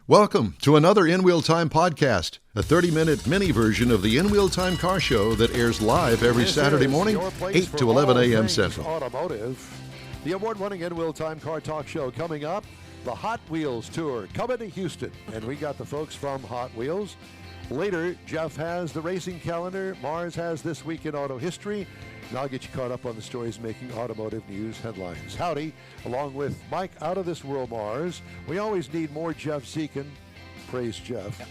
Welcome to another In Wheel Time podcast, a 30-minute mini version of the In Wheel Time car show that airs live every Saturday morning, 8 to 11 a.m. Central. Automotive, the award-winning In Wheel Time car talk show coming up, the Hot Wheels Tour coming to Houston. And we got the folks from Hot Wheels. Later, Jeff has the racing calendar. Mars has This Week in Auto History. And I'll get you caught up on the stories making automotive news headlines. Howdy, along with Mike Out of This World Mars. We always need more Jeff Zekin. Praise Jeff. Yep.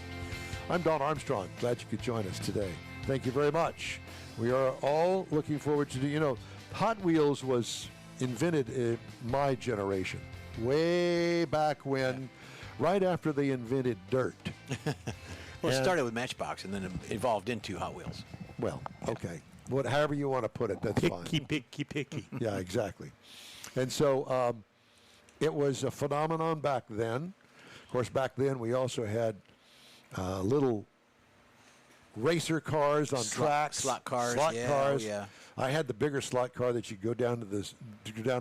I'm Don Armstrong. Glad you could join us today. Thank you very much. We are all looking forward to, Hot Wheels was invented in my generation. Way back when, right after they invented dirt. Well, it started with Matchbox and then it evolved into Hot Wheels. Well, okay. However you want to put it, that's fine. Picky. Yeah, exactly. And so it was a phenomenon back then. Of course, back then we also had little racer cars on tracks. Slot cars. Slot cars. Yeah. I had the bigger slot car that you go down to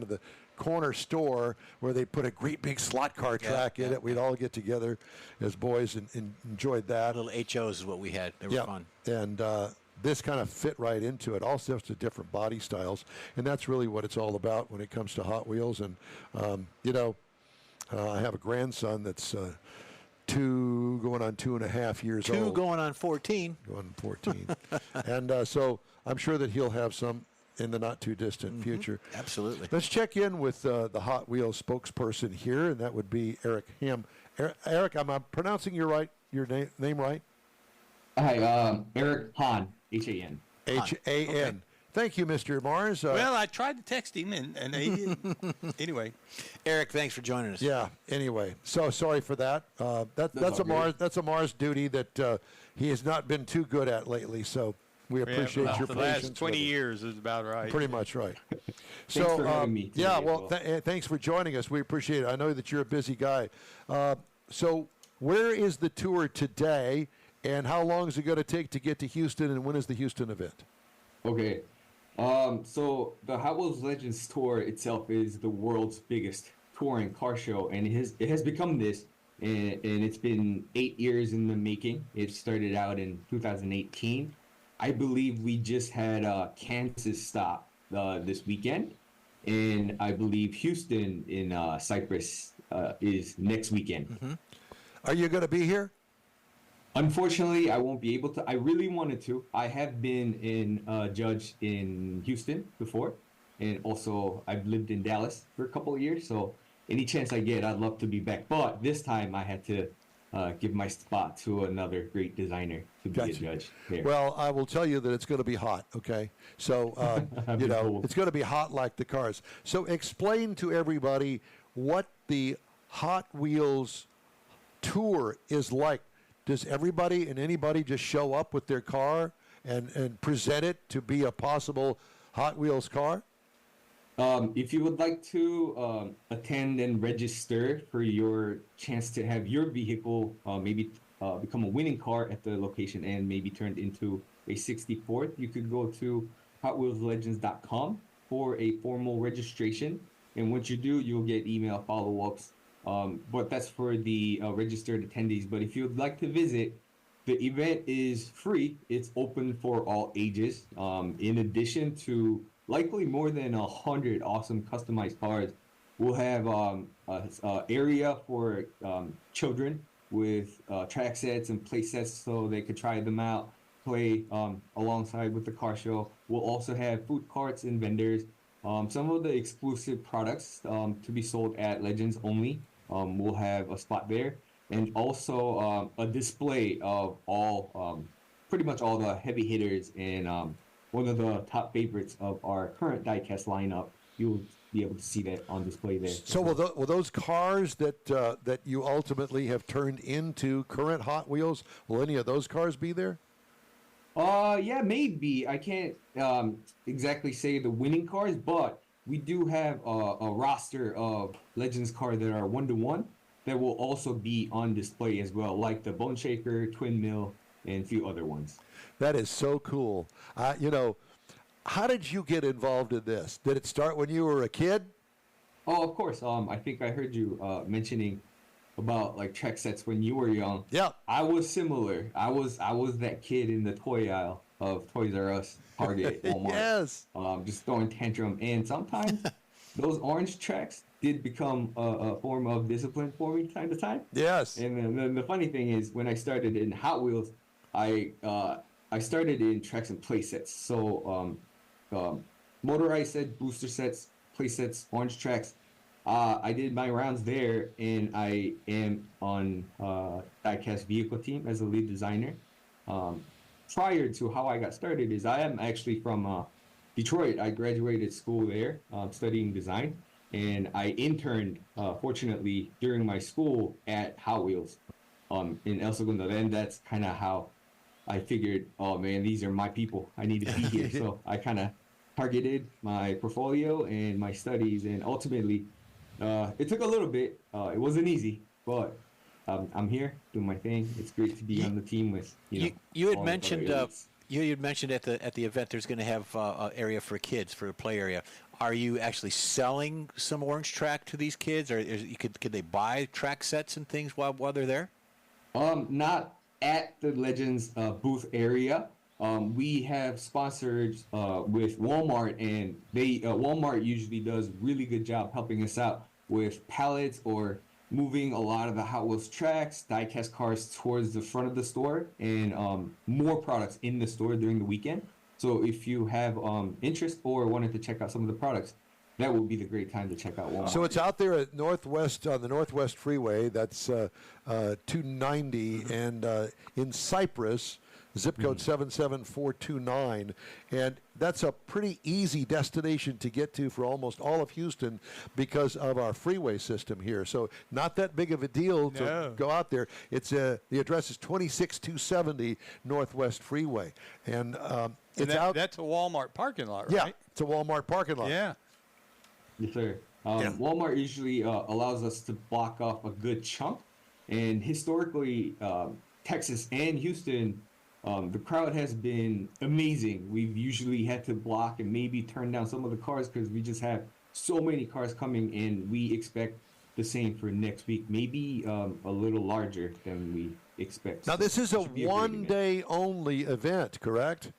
the corner store where they put a great big slot car track in it. We'd all get together as boys and enjoyed that. Little HOs is what we had. They were fun. And this kind of fit right into it. All sorts of different body styles, and that's really what it's all about when it comes to Hot Wheels. And I have a grandson that's 2 going on 2.5 years old. 2 going on 14. Going on 14. And so I'm sure that he'll have some in the not too distant future. Absolutely. Let's check in with the Hot Wheels spokesperson here, and that would be Eric Ham. Eric, am I pronouncing your name right? Hi, Eric Hahn, H-A-N. H-A-N. Okay. Thank you, Mr. Mars. Well, I tried to text him, and he, anyway. Eric, thanks for joining us. Yeah. Anyway, so sorry for that. That's a Mars duty that he has not been too good at lately. So we appreciate your patience. The last 20 years is about right. Pretty much right. Thanks for having me today, yeah. Well, thanks for joining us. We appreciate it. I know that you're a busy guy. So where is the tour today? And how long is it going to take to get to Houston, and when is the Houston event? Okay. So the Hot Wheels Legends Tour itself is the world's biggest touring car show, and it has become this, and it's been 8 years in the making. It started out in 2018. I believe we just had Kansas stop this weekend, and I believe Houston in Cypress is next weekend. Mm-hmm. Are you going to be here? Unfortunately, I won't be able to. I really wanted to. I have been a judge in Houston before, and also I've lived in Dallas for a couple of years. So any chance I get, I'd love to be back. But this time I had to give my spot to another great designer to be a judge there. Well, I will tell you that it's going to be hot, okay? So, it's going to be hot like the cars. So explain to everybody what the Hot Wheels tour is like. Does everybody and anybody just show up with their car and present it to be a possible Hot Wheels car? If you would like to attend and register for your chance to have your vehicle maybe become a winning car at the location and maybe turned into a 64th, you could go to hotwheelslegends.com for a formal registration. And once you do, you'll get email follow-ups. But that's for the registered attendees. But if you'd like to visit, the event is free. It's open for all ages. In addition to likely more than 100 awesome customized cars, we'll have an area for children with track sets and play sets so they could try them out, play alongside with the car show. We'll also have food carts and vendors. Some of the exclusive products to be sold at Legends only. We'll have a spot there, and also a display of pretty much all the heavy hitters and one of the top favorites of our current diecast lineup. You'll be able to see that on display there. So will those cars that you ultimately have turned into current Hot Wheels, will any of those cars be there? Yeah, maybe. I can't exactly say the winning cars, but we do have a roster of Legends cars that are 1-to-1 that will also be on display as well, like the Bone Shaker, Twin Mill, and a few other ones. That is so cool. How did you get involved in this? Did it start when you were a kid? Oh, of course. I think I heard you mentioning about like track sets when you were young. Yeah. I was similar. I was that kid in the toy aisle of Toys R Us, Target, Walmart. Yes. Just throwing tantrum, and sometimes those orange tracks did become a form of discipline for me time to time. Yes. And then the funny thing is, when I started in Hot Wheels, I started in tracks and play sets. So motorized set, booster sets, play sets, orange tracks. I did my rounds there, and I am on diecast vehicle team as a lead designer. Prior to how I got started is I am actually from Detroit. I graduated school there, studying design, and I interned, fortunately, during my school at Hot Wheels in El Segundo. Then that's kind of how I figured, oh man, these are my people. I need to be here. So I kind of targeted my portfolio and my studies, and ultimately, it took a little bit. It wasn't easy, but I'm here doing my thing. It's great to be on the team with you had all the mentioned other elites. you had mentioned at the event there's going to have an area for kids, for a play area. Are you actually selling some orange track to these kids, or could they buy track sets and things while they're there? Not at the Legends booth area. We have sponsored with Walmart, and Walmart usually does really good job helping us out with pallets or moving a lot of the Hot Wheels tracks, diecast cars towards the front of the store, and more products in the store during the weekend. So if you have interest or wanted to check out some of the products, that would be the great time to check out Walmart. So it's out there at Northwest, on the Northwest Freeway. That's 290, and in Cypress, zip code 77429, and that's a pretty easy destination to get to for almost all of Houston because of our freeway system here. So not that big of a deal to go out there. It's the address is 26270 Northwest Freeway, and it's out. That's a Walmart parking lot, right? Yeah, it's a Walmart parking lot. Yeah. Yes, sir. Walmart usually allows us to block off a good chunk, and historically, Texas and Houston, the crowd has been amazing. We've usually had to block and maybe turn down some of the cars because we just have so many cars coming, and we expect the same for next week, maybe a little larger than we expect. Now, this is a Should be great one-day only event, correct?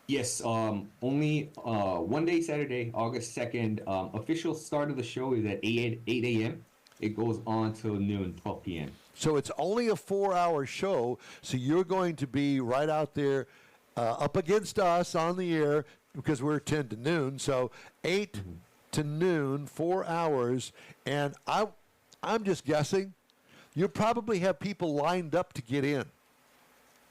Yes, only one day, Saturday, August 2nd. Official start of the show is at 8 a.m. It goes on till noon, 12 p.m. So it's only a 4-hour show, so you're going to be right out there up against us on the air because we're 10 to noon. So 8 to noon, 4 hours, and I'm just guessing you probably have people lined up to get in.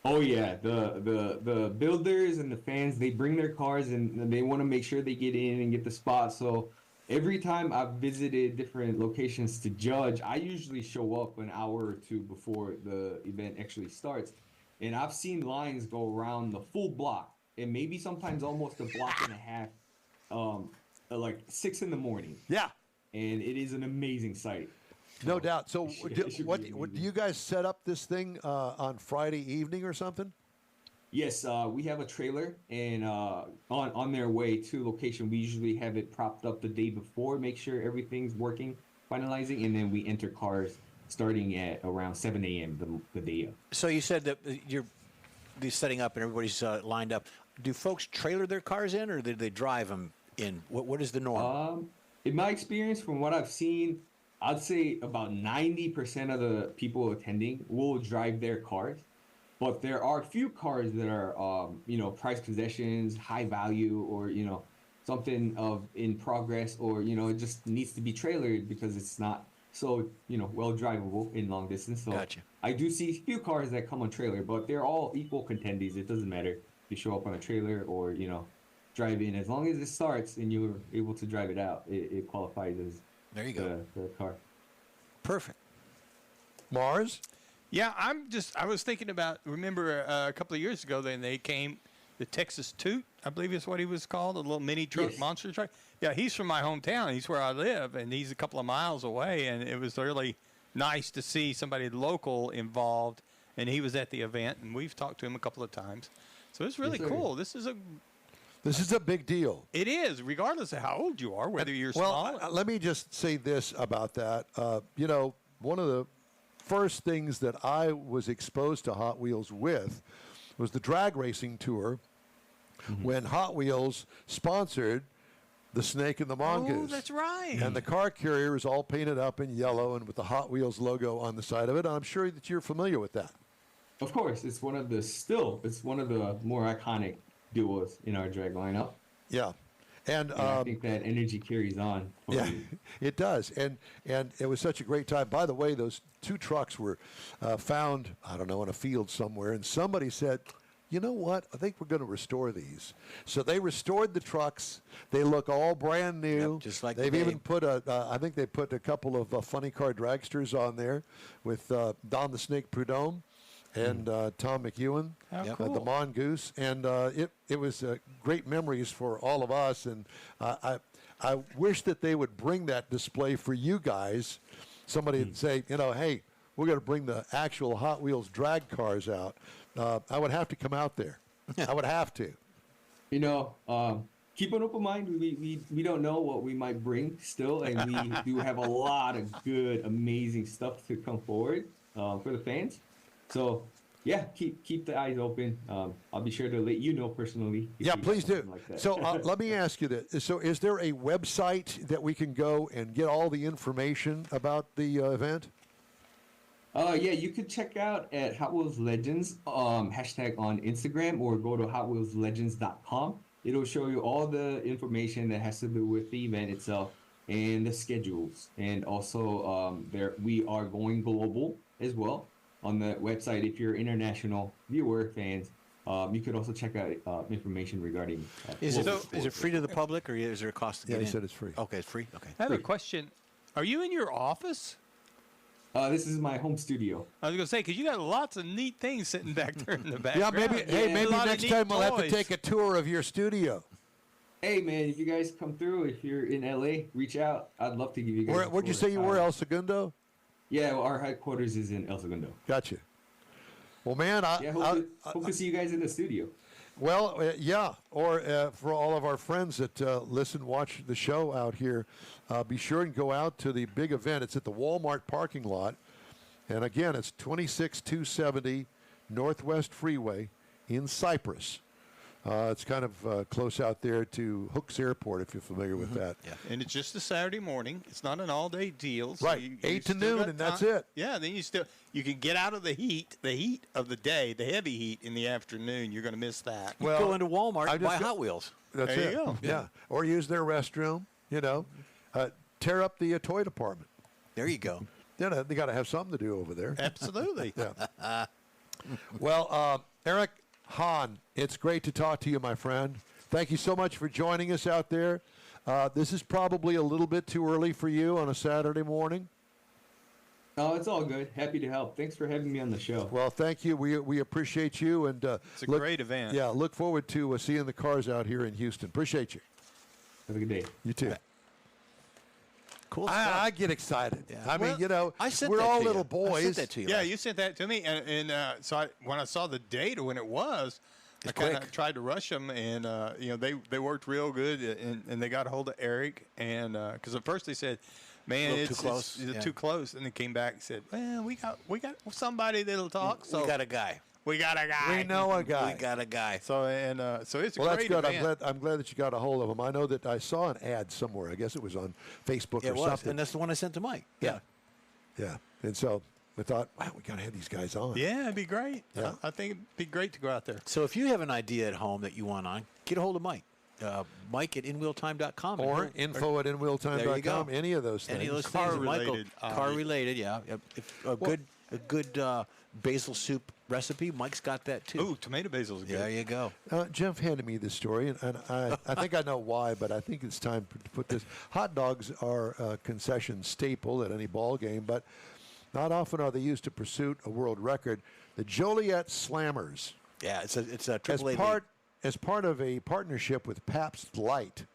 Oh yeah, the builders and the fans, they bring their cars and they want to make sure they get in and get the spot. So every time I've visited different locations to judge, I usually show up an hour or two before the event actually starts. And I've seen lines go around the full block, and maybe sometimes almost a block and a half, like 6 in the morning. Yeah. And it is an amazing sight. No doubt. So It should what be do amazing. you guys set up this thing on Friday evening or something? Yes, we have a trailer, and on their way to location, we usually have it propped up the day before, make sure everything's working, finalizing, and then we enter cars starting at around 7 a.m. the day of. So you said that you're setting up and everybody's lined up. Do folks trailer their cars in, or do they drive them in? What is the norm? In my experience, from what I've seen, I'd say about 90% of the people attending will drive their cars. But there are a few cars that are, prized possessions, high value, or, something in progress, or, it just needs to be trailered because it's not so, well drivable in long distance. So Gotcha. I do see a few cars that come on trailer, but they're all equal contendees. It doesn't matter if you show up on a trailer or, drive in. As long as it starts and you're able to drive it out, it qualifies as There you go. the car. Perfect. Mars? Yeah, I was thinking about, remember a couple of years ago, then they came, the Texas Toot, I believe is what he was called, a little mini truck, Yes. monster truck. Yeah, he's from my hometown. He's where I live, and he's a couple of miles away, and it was really nice to see somebody local involved, and he was at the event, and we've talked to him a couple of times. So it's really Yes, sir. cool. This is a big deal. It is, regardless of how old you are, whether you're Well, small. let me just say this about that. One of the first things that I was exposed to Hot Wheels with was the drag racing tour when Hot Wheels sponsored the Snake and the Mongoose. Oh, that's right. And the car carrier is all painted up in yellow and with the Hot Wheels logo on the side of it. I'm sure that you're familiar with that. Of course, it's one of the more iconic duos in our drag lineup. Yeah. And I think that energy carries on. Yeah, it does. And it was such a great time. By the way, those two trucks were found, I don't know, in a field somewhere. And somebody said, you know what? I think we're going to restore these. So they restored the trucks. They look all brand new. Yep, just like they've the even name. put I think they put a couple of funny car dragsters on there with Don the Snake Prudhomme and Tom McEwen, How the cool. Mongoose. And it was great memories for all of us. And I wish that they would bring that display for you guys. Somebody would say, hey, we're going to bring the actual Hot Wheels drag cars out. I would have to come out there. I would have to. Keep an open mind. We don't know what we might bring still, and we do have a lot of good, amazing stuff to come forward for the fans. So, yeah, keep the eyes open. I'll be sure to let you know personally. Yeah, if we please have do. something like that. So let me ask you this. So is there a website that we can go and get all the information about the event? Yeah, you could check out at Hot Wheels Legends hashtag on Instagram, or go to hotwheelslegends.com. It'll show you all the information that has to do with the event itself and the schedules. And also, we are going global as well on the website. If you're international viewer fans, you could also check out information regarding. Is it global free to the public, or is there a cost to get in? Yeah, he said it's free. Okay, it's free. Okay. I have a question. Are you in your office? This is my home studio. I was going to say, because you got lots of neat things sitting back there in the Yeah, background. maybe A lot of next neat time we'll have to toys. take a tour of your studio. Hey, man, if you guys come through, if you're in LA, reach out. I'd love to give you guys. Where'd you say you were, El Segundo? Yeah, well, our headquarters is in El Segundo. Gotcha. Well, man, Hope to see you guys in the studio. Yeah, or for all of our friends that watch the show out here, be sure and go out to the big event. It's at the Walmart parking lot. And again, it's 26270 Northwest Freeway in Cypress. It's kind of close out there to Hooks Airport, if you're familiar with that. Yeah. And it's just a Saturday morning. It's not an all-day deal. So Right, you 8 to still noon, got and that's time. it. Yeah, then you can get out of the heat of the day, the heavy heat in the afternoon. You're going to miss that. Well, Go into Walmart I and just buy got- Hot Wheels. That's There it. you go. Yeah. Or use their restroom, tear up the toy department. There you go. They got to have something to do over there. Absolutely. Yeah. Well, Eric Hahn, it's great to talk to you, my friend. Thank you so much for joining us out there. This is probably a little bit too early for you on a Saturday morning. Oh, it's all good. Happy to help. Thanks for having me on the show. Well, thank you. We appreciate you. And It's a great event. Yeah, look forward to seeing the cars out here in Houston. Appreciate you. Have a good day. You too. Cool stuff. I get excited. Yeah. I mean, I sent we're that all to you. little I boys. sent that to you. Yeah, last- you sent that to me, and when I saw the date of when it was, I kind quick. of tried to rush them, and they worked real good, and they got a hold of Eric, and because at first they said, "Man, Little it's too close." it's Yeah. too close," and they came back and said, "Well, we got somebody that'll talk." So we got a guy. we got a guy. We know a guy. We got a guy. So so it's a Well, that's great good. event. I'm glad that you got a hold of him. I know that I saw an ad somewhere. I guess it was on Facebook It or was, something. and that's the one I sent to Mike. Yeah. And so I thought, wow, we got to have these guys on. Yeah, it'd be great. Yeah. I think it'd be great to go out there. So if you have an idea at home that you want on, get a hold of Mike. Mike at inwheeltime.com. Or info at There you inwheeltime.com. go. Any of those things. Any of those Car things. and Michael, related, car related, yeah. If a good basil soup recipe, Mike's got that too. Ooh, tomato basil's good. There you go. Jeff handed me this story, and I think I know why, but I think it's time to put this. Hot dogs are a concession staple at any ball game, but not often are they used to pursue a world record. The Joliet Slammers, Yeah, it's a as triple A. part of a partnership with Pabst Light,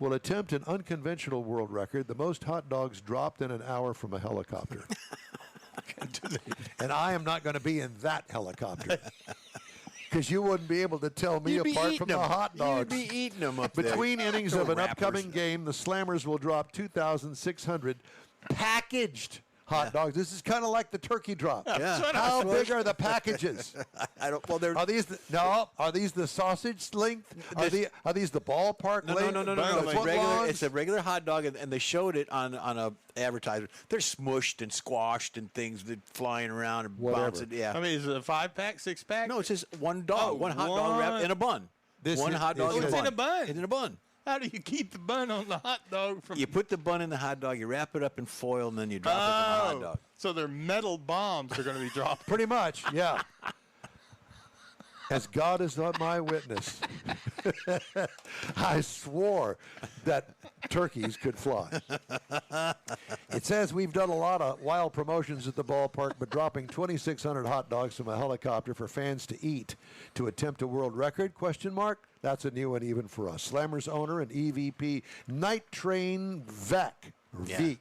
will attempt an unconventional world record: the most hot dogs dropped in an hour from a helicopter. And I am not going to be in that helicopter. Because you wouldn't be able to tell me You'd be apart eating from them. the hot dogs. You'd be eating them up there. Between innings The of an rappers. upcoming game, the Slammers will drop 2,600 packaged hot dogs. This is kind of like the turkey drop. Yeah. How big are the packages? I don't. Well, they're Are these the sausage length? Are these the ballpark length? no. The footlongs? It's a regular hot dog, and they showed it on a advertisement. They're smushed and squashed and things that flying around and Whatever. bouncing. Yeah. I mean, is it a 5-pack, 6-pack? No, it's just one dog, Oh, one hot dog wrapped in a bun. One hot dog it's in a in bun. a bun. It's in a bun. How do you keep the bun on the hot dog from? You put the bun in the hot dog, you wrap it up in foil, and then you drop it in the hot dog. So their metal bombs are going to be dropped. Pretty much, yeah. As God is not my witness, I swore that turkeys could fly. It says we've done a lot of wild promotions at the ballpark, but dropping 2,600 hot dogs from a helicopter for fans to eat to attempt a world record? ? That's a new one even for us. Slammers owner and EVP Night Train Veek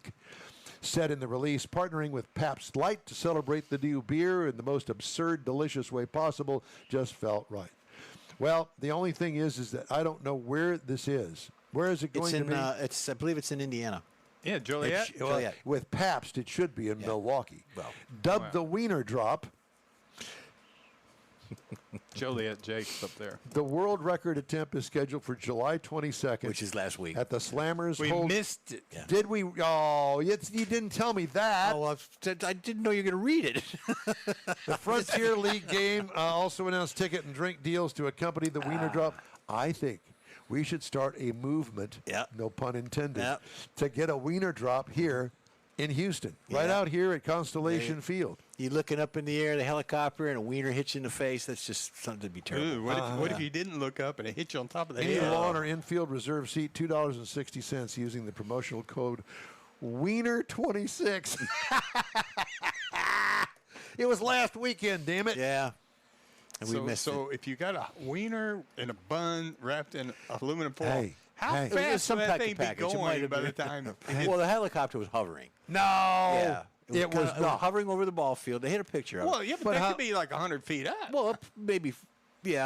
said in the release, partnering with Pabst Light to celebrate the new beer in the most absurd, delicious way possible just felt right. Well, the only thing is that I don't know where this is. Where is it going to be? I believe it's in Indiana. Yeah, Joliet. Joliet. With Pabst, it should be in Milwaukee. Well, Dubbed the Wiener Drop, Joliet Jake's up there. the world record attempt is scheduled for July 22nd. Which is last week. At the Slammers. We missed it. Yeah. Did we? Oh, you didn't tell me that. Oh, well, I didn't know you were going to read it. The Frontier League game also announced ticket and drink deals to accompany the Wiener Drop. I think we should start a movement, no pun intended, to get a Wiener Drop here in Houston, right out here at Constellation Field. You looking up in the air, the helicopter, and a wiener hits you in the face. That's just something to be terrible. Ooh, what if you didn't look up and it hit you on top of the Any head? lawn or infield reserve seat, $2.60 using the promotional code Wiener26. It was last weekend, damn it. Yeah. And we missed so if you got a wiener in a bun wrapped in aluminum foil, Hey, how hey. It was fast some would that type thing of be package. It might going have by been. the time? Well, the helicopter was hovering. No. Yeah. It was kinda- not. hovering over the ball field. They hit a picture of Well, it. yeah, but, But that how- could be like 100 feet up. Well, maybe,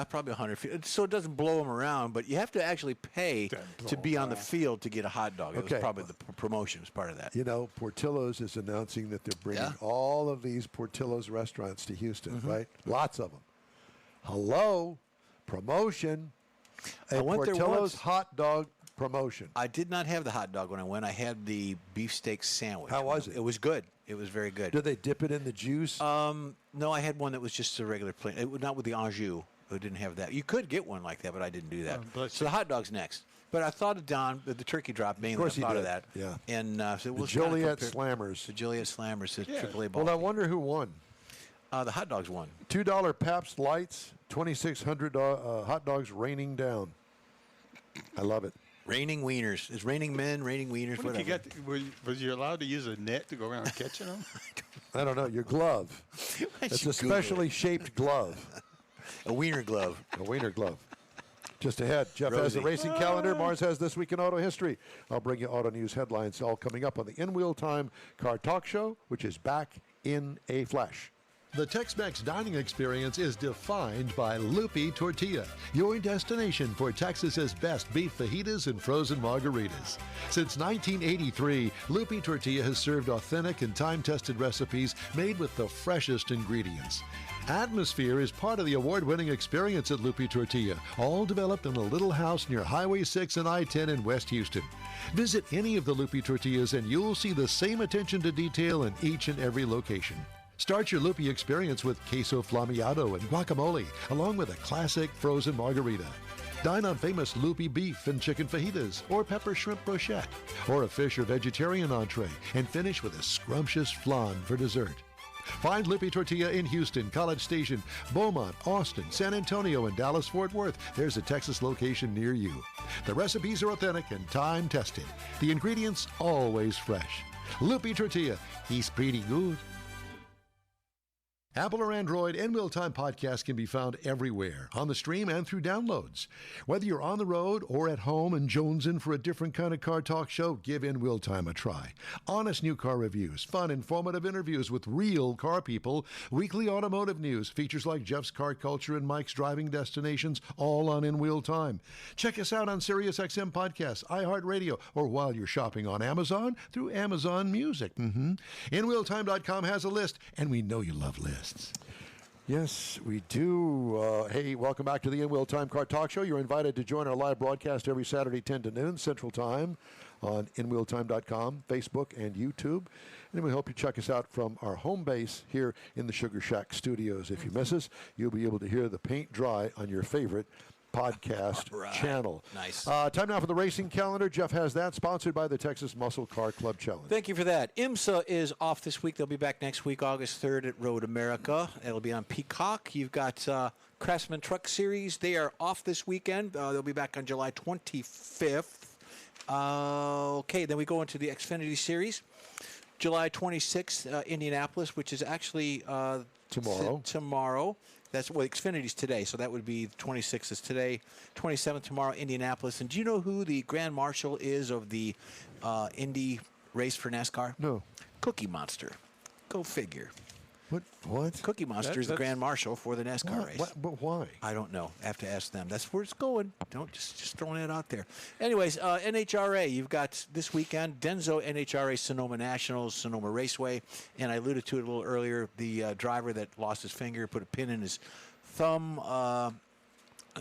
probably 100 feet. So it doesn't blow them around, but you have to actually pay to be on the field to get a hot dog. It Okay. was probably the promotion was part of that. You know, Portillo's is announcing that they're bringing all of these Portillo's restaurants to Houston, right? Lots of them. Hello, promotion. A I went there Portillo's once. hot dog promotion. I did not have the hot dog when I went. I had the beefsteak sandwich. How was it? It was good. It was very good. Did they dip it in the juice? No, I had one that was just a regular plain. Not with the anjou. It didn't have that. You could get one like that, but I didn't do that. So the hot dog's next. But I thought of Don, the turkey drop mainly. course I you thought of did, that. yeah. And so it the was kinda Joliet compared- Slammers. The Joliet Slammers, the AAA ball. Well, I wonder who won. The hot dogs won. $2 Pabst Lights, 2,600 hot dogs raining down. I love it. Raining wieners. It's raining men, raining wieners, What if whatever. you was you allowed to use a net to go around catching them? I don't know. Your glove. It's should a specially shaped glove. A wiener glove. A wiener glove. Just ahead, Jeff has the Rosie. racing calendar. Mars has This Week in Auto History. I'll bring you auto news headlines all coming up on the In Wheel Time Car Talk Show, which is back in a flash. The Tex-Mex dining experience is defined by Lupi Tortilla, your destination for Texas's best beef fajitas and frozen margaritas. Since 1983, Lupi Tortilla has served authentic and time-tested recipes made with the freshest ingredients. Atmosphere is part of the award-winning experience at Lupi Tortilla, all developed in a little house near Highway 6 and I-10 in West Houston. Visit any of the Lupi Tortillas and you'll see the same attention to detail in each and every location. Start your Lupi experience with queso flammeado and guacamole, along with a classic frozen margarita. Dine on famous Lupi beef and chicken fajitas, or pepper shrimp brochette, or a fish or vegetarian entree, and finish with a scrumptious flan for dessert. Find Lupi Tortilla in Houston, College Station, Beaumont, Austin, San Antonio, and Dallas-Fort Worth. There's a Texas location near you. The recipes are authentic and time-tested. The ingredients always fresh. Lupi Tortilla, he's pretty good. Apple or Android, In Wheel Time podcast can be found everywhere, on the stream and through downloads. Whether you're on the road or at home and jonesing for a different kind of car talk show, give In Wheel Time a try. Honest new car reviews, fun, informative interviews with real car people, weekly automotive news, features like Jeff's Car Culture and Mike's Driving Destinations, all on In Wheel Time. Check us out on SiriusXM Podcasts, iHeartRadio, or while you're shopping on Amazon through Amazon Music. InWheelTime.com has a list, and we know you love lists. Yes, we do. Hey, welcome back to the In Wheel Time Car Talk Show. You're invited to join our live broadcast every Saturday, 10 to noon Central Time on InWheelTime.com, Facebook, and YouTube. And we hope you check us out from our home base here in the Sugar Shack studios. If you miss us, you'll be able to hear the paint dry on your favorite podcast channel. Nice. Time now for the racing calendar. Jeff has that, sponsored by the Texas Muscle Car Club Challenge. Thank you for that. IMSA is off this week. They'll be back next week, August 3rd at Road America. It'll be on Peacock. You've got Craftsman Truck Series. They are off this weekend. They'll be back on July 25th. Okay, then we go into the Xfinity Series. July 26th, Indianapolis, which is actually tomorrow. That's Xfinity's today, so that would be the 26th is today, 27th tomorrow, Indianapolis. And do you know who the Grand Marshal is of the Indy race for NASCAR? No. Cookie Monster. Go figure. What? Cookie Monster is the Grand Marshal for the NASCAR race. But why? I don't know. I have to ask them. That's where it's going. Don't just throwing it out there. Anyways, NHRA, you've got this weekend, Denso NHRA Sonoma Nationals, Sonoma Raceway. And I alluded to it a little earlier, the driver that lost his finger, put a pin in his thumb. And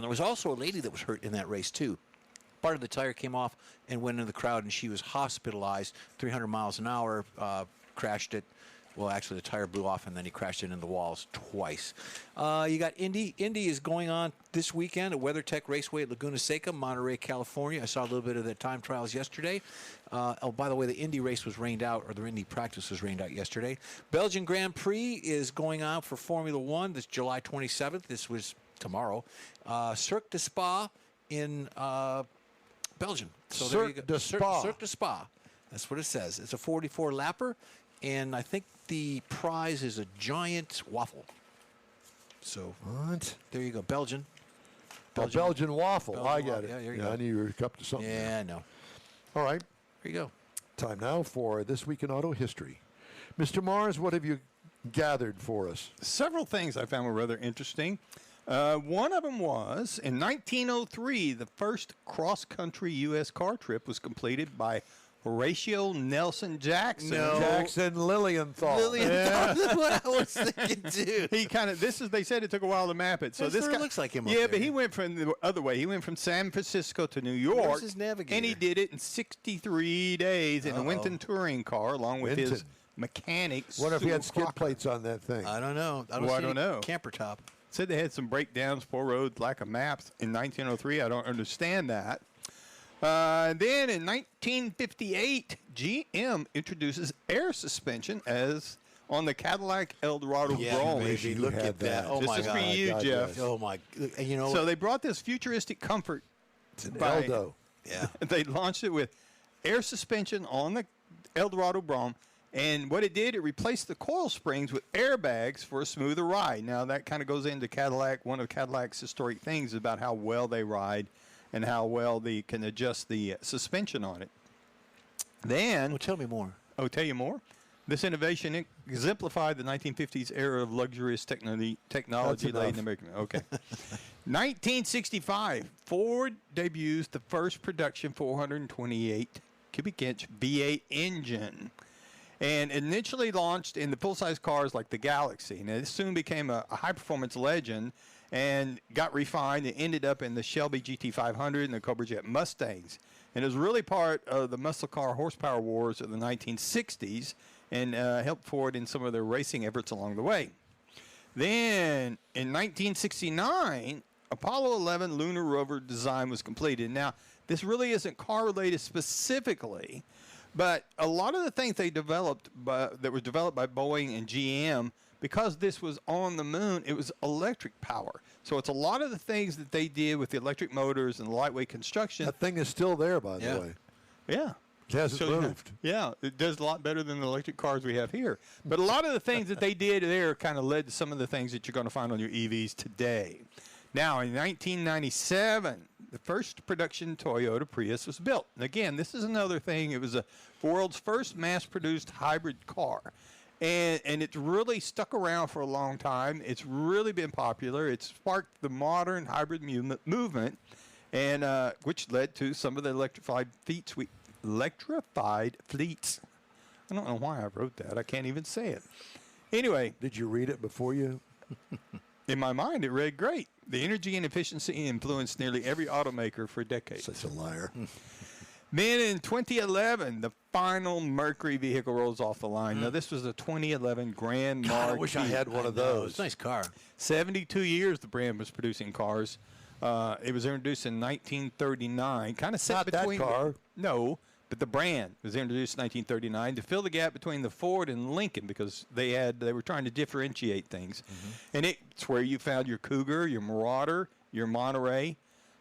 there was also a lady that was hurt in that race, too. Part of the tire came off and went into the crowd, and she was hospitalized, 300 miles an hour, crashed it. Well, actually, the tire blew off, and then he crashed it into the walls twice. You got Indy. Indy is going on this weekend at WeatherTech Raceway at Laguna Seca, Monterey, California. I saw a little bit of the time trials yesterday. By the way, the Indy race was rained out, or the Indy practice was rained out yesterday. Belgian Grand Prix is going on for Formula One this July 27th. This was tomorrow. Cirque du Spa in Belgium. So there you go. Cirque du Spa. That's what it says. It's a 44-lapper. And I think the prize is a giant waffle. So what? There you go, Belgian Belgian waffle. I get it. Yeah, there you go. I knew you were up to something. Yeah, I know. All right. Here you go. Time now for This Week in Auto History. Mr. Mars, what have you gathered for us? Several things I found were rather interesting. One of them was, in 1903, the first cross-country U.S. car trip was completed by Horatio Nelson Jackson. No. Jackson Lilienthal. That's what I was thinking too. He kind of they said it took a while to map it. So this guy looks like him. Yeah, but he went from the other way. He went from San Francisco to New York. Where's his navigator? And he did it in 63 days in a Winton touring car along with his mechanic. What if he had skid plates on that thing? I don't know. I don't know. Camper top. Said they had some breakdowns, poor roads, lack of maps in 1903. I don't understand that. Then in 1958, GM introduces air suspension as on the Cadillac Eldorado Brougham. Baby, look at that. Oh, this my is God. for you, God, Jeff. yes. Oh, my. You know. So they brought this futuristic comfort. It's an Eldo. Yeah. They launched it with air suspension on the Eldorado Brougham. And what it did, it replaced the coil springs with airbags for a smoother ride. Now, that kind of goes into Cadillac. One of Cadillac's historic things is about how well they ride and how well they can adjust the suspension on it. Then... Well, tell me more. Oh, tell you more? This innovation exemplified the 1950s era of luxurious technology laid in America. Okay. 1965, Ford debuts the first production 428 cubic inch V8 engine. And initially launched in the full-size cars like the Galaxy. Now, this soon became a high-performance legend and got refined and ended up in the Shelby GT500 and the Cobra Jet Mustangs. And it was really part of the muscle car horsepower wars of the 1960s and helped Ford in some of their racing efforts along the way. Then, in 1969, Apollo 11 lunar rover design was completed. Now, this really isn't car-related specifically, but a lot of the things they developed that were developed by Boeing and GM, because this was on the moon, it was electric power. So it's a lot of the things that they did with the electric motors and the lightweight construction. That thing is still there, by the way. Yeah. It hasn't So, moved. yeah, it does a lot better than the electric cars we have here. But a lot of the things that they did there kind of led to some of the things that you're going to find on your EVs today. Now, in 1997, the first production Toyota Prius was built. And again, this is another thing. It was the world's first mass-produced hybrid car. And it's really stuck around for a long time. It's really been popular. It sparked the modern hybrid movement, and which led to some of the electrified fleets. I don't know why I wrote that. I can't even say it. Anyway. Did you read it before you? In my mind, it read great. The energy and efficiency influenced nearly every automaker for decades. Such a liar. Then in 2011, the final Mercury vehicle rolls off the line. Now, this was a 2011 Grand Marquis. God, I wish I had one of those. It's a nice car. 72 years the brand was producing cars. It was introduced in 1939. Kind of set Not between that car. No, but the brand was introduced in 1939 to fill the gap between the Ford and Lincoln because they were trying to differentiate things. And it's where you found your Cougar, your Marauder, your Monterey.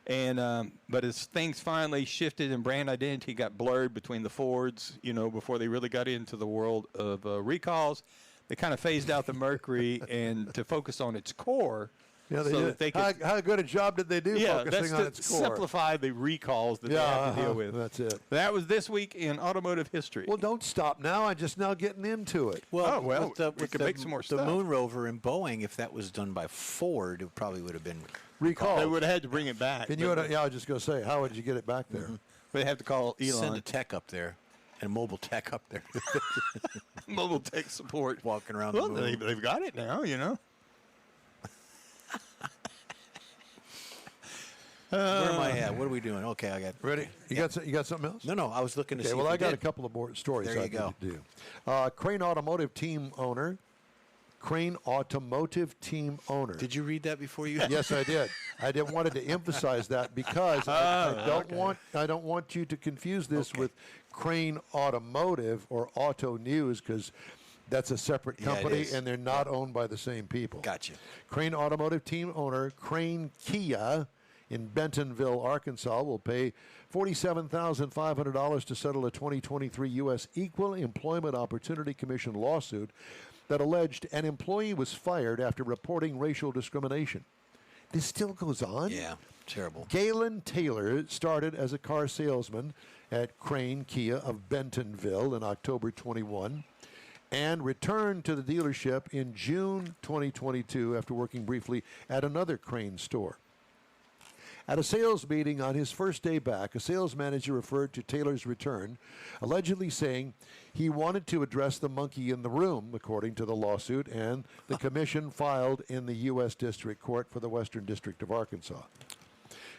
And but as things finally shifted and brand identity got blurred between the Fords, before they really got into the world of recalls, they kind of phased out the Mercury and to focus on its core. Yeah, they so did. that they could, How good a job did they do focusing on its core? simplify the recalls that they have to deal with. That's it. That was this week in automotive history. Well, don't stop now. I'm just now getting into it. Well, we could make some more the stuff. Moon Rover and Boeing, if that was done by Ford, it probably would have been Recall. They would have had to bring it back. And I was just going to say, how would you get it back there? They have to call Elon. Send a tech up there, and mobile tech up there. Mobile tech support. Walking around Well, the moon. they've got it now, Where am I at? What are we doing? Okay, I got Ready? You got something else? No, I was looking to see. Okay, well, if I got did. a couple of more stories There I you go. need to do. Crane Automotive team owner. Did you read that before you? Yes, I did. Wanted to emphasize that because I don't want you to confuse this with Crane Automotive or Auto News because that's a separate company and they're not owned by the same people. Gotcha. Crane Automotive team owner Crane Kia in Bentonville, Arkansas, will pay $47,500 to settle a 2023 U.S. Equal Employment Opportunity Commission lawsuit that alleged an employee was fired after reporting racial discrimination. This still goes on? Yeah, terrible. Galen Taylor started as a car salesman at Crane Kia of Bentonville in October 21 and returned to the dealership in June 2022 after working briefly at another Crane store. At a sales meeting on his first day back, a sales manager referred to Taylor's return, allegedly saying he wanted to address the monkey in the room, according to the lawsuit, and the commission filed in the U.S. District Court for the Western District of Arkansas.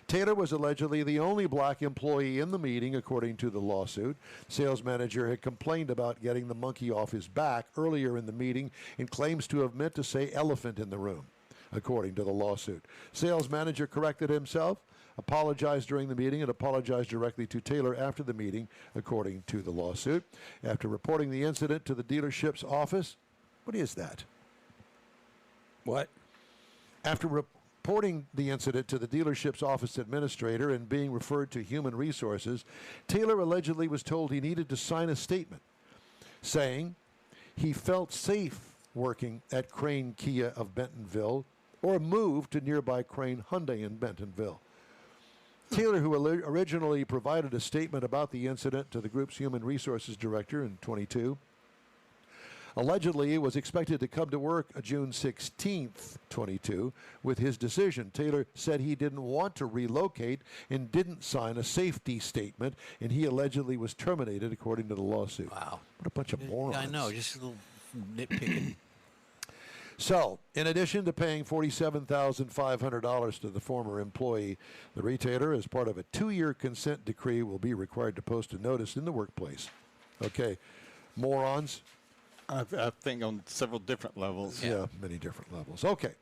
Taylor was allegedly the only black employee in the meeting, according to the lawsuit. Sales manager had complained about getting the monkey off his back earlier in the meeting and claims to have meant to say elephant in the room, according to the lawsuit. Sales manager corrected himself, apologized during the meeting, and apologized directly to Taylor after the meeting, according to the lawsuit. After reporting the incident to the dealership's office, what is that? What? After reporting the incident to the dealership's office administrator and being referred to human resources, Taylor allegedly was told he needed to sign a statement saying he felt safe working at Crane Kia of Bentonville or moved to nearby Crane Hyundai in Bentonville. Taylor, who originally provided a statement about the incident to the group's human resources director in 22, allegedly was expected to come to work June 16th, 22. With his decision, Taylor said he didn't want to relocate and didn't sign a safety statement, and he allegedly was terminated, according to the lawsuit. Wow. What a bunch of morons. I know, just a little nitpicking. So, in addition to paying $47,500 to the former employee, the retailer, as part of a 2-year consent decree, will be required to post a notice in the workplace. Okay, morons? I think on several different levels. Yeah, many different levels. Okay,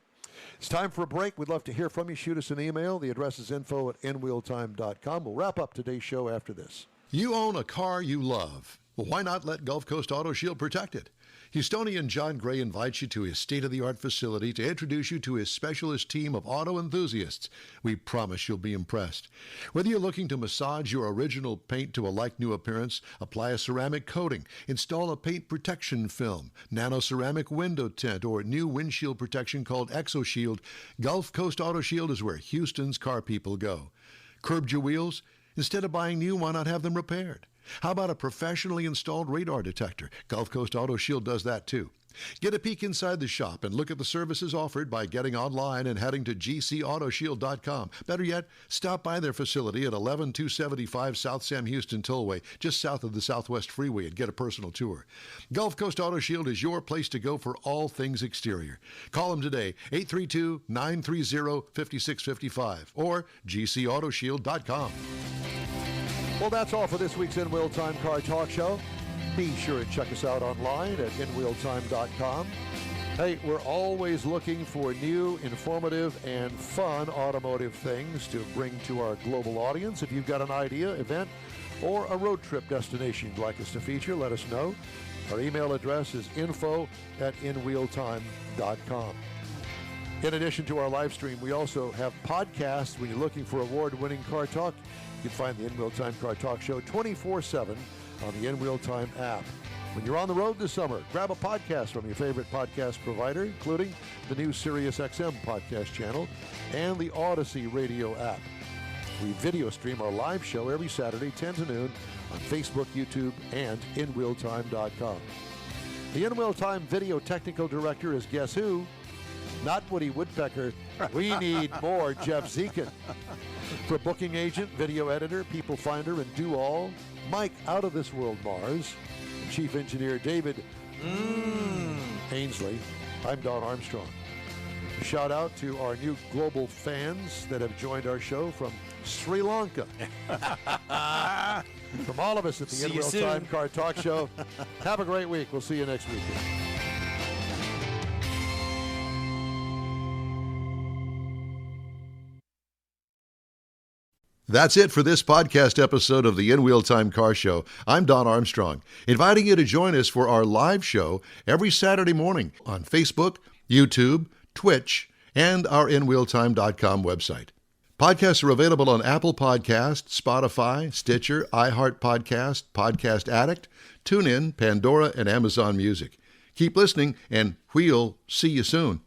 it's time for a break. We'd love to hear from you. Shoot us an email. The address is info@nwheeltime.com. We'll wrap up today's show after this. You own a car you love. Well, why not let Gulf Coast Auto Shield protect it? Houstonian John Gray invites you to his state-of-the-art facility to introduce you to his specialist team of auto enthusiasts. We promise you'll be impressed. Whether you're looking to massage your original paint to a like-new appearance, apply a ceramic coating, install a paint protection film, nano-ceramic window tint, or new windshield protection called ExoShield, Gulf Coast Auto Shield is where Houston's car people go. Curbed your wheels? Instead of buying new, why not have them repaired? How about a professionally installed radar detector? Gulf Coast Auto Shield does that too. Get a peek inside the shop and look at the services offered by getting online and heading to gcautoshield.com. Better yet, stop by their facility at 11275 South Sam Houston Tollway, just south of the Southwest Freeway, and get a personal tour. Gulf Coast Auto Shield is your place to go for all things exterior. Call them today, 832-930-5655 or gcautoshield.com. Well, that's all for this week's In Wheel Time Car Talk Show. Be sure and check us out online at inwheeltime.com. Hey, we're always looking for new, informative, and fun automotive things to bring to our global audience. If you've got an idea, event, or a road trip destination you'd like us to feature, let us know. Our email address is info@inwheeltime.com. In addition to our live stream, we also have podcasts. When you're looking for award-winning car talk, you can find the In Wheel Time Car Talk Show 24/7 on the In Wheel Time app. When you're on the road this summer, grab a podcast from your favorite podcast provider, including the new SiriusXM podcast channel and the Odyssey radio app. We video stream our live show every Saturday, 10 to noon, on Facebook, YouTube, and InWheelTime.com. The In Wheel Time video technical director is guess who? Not Woody Woodpecker. We need more Jeff Zekin. For booking agent, video editor, people finder, and do all, Mike Out of This World Mars, and Chief Engineer David Ainsley. I'm Don Armstrong. Shout out to our new global fans that have joined our show from Sri Lanka. From all of us at the In Wheel Time Car Talk Show, have a great week. We'll see you next weekend. That's it for this podcast episode of the In Wheel Time Car Show. I'm Don Armstrong, inviting you to join us for our live show every Saturday morning on Facebook, YouTube, Twitch, and our InWheelTime.com website. Podcasts are available on Apple Podcasts, Spotify, Stitcher, iHeart Podcast, Podcast Addict, TuneIn, Pandora, and Amazon Music. Keep listening, and we'll see you soon.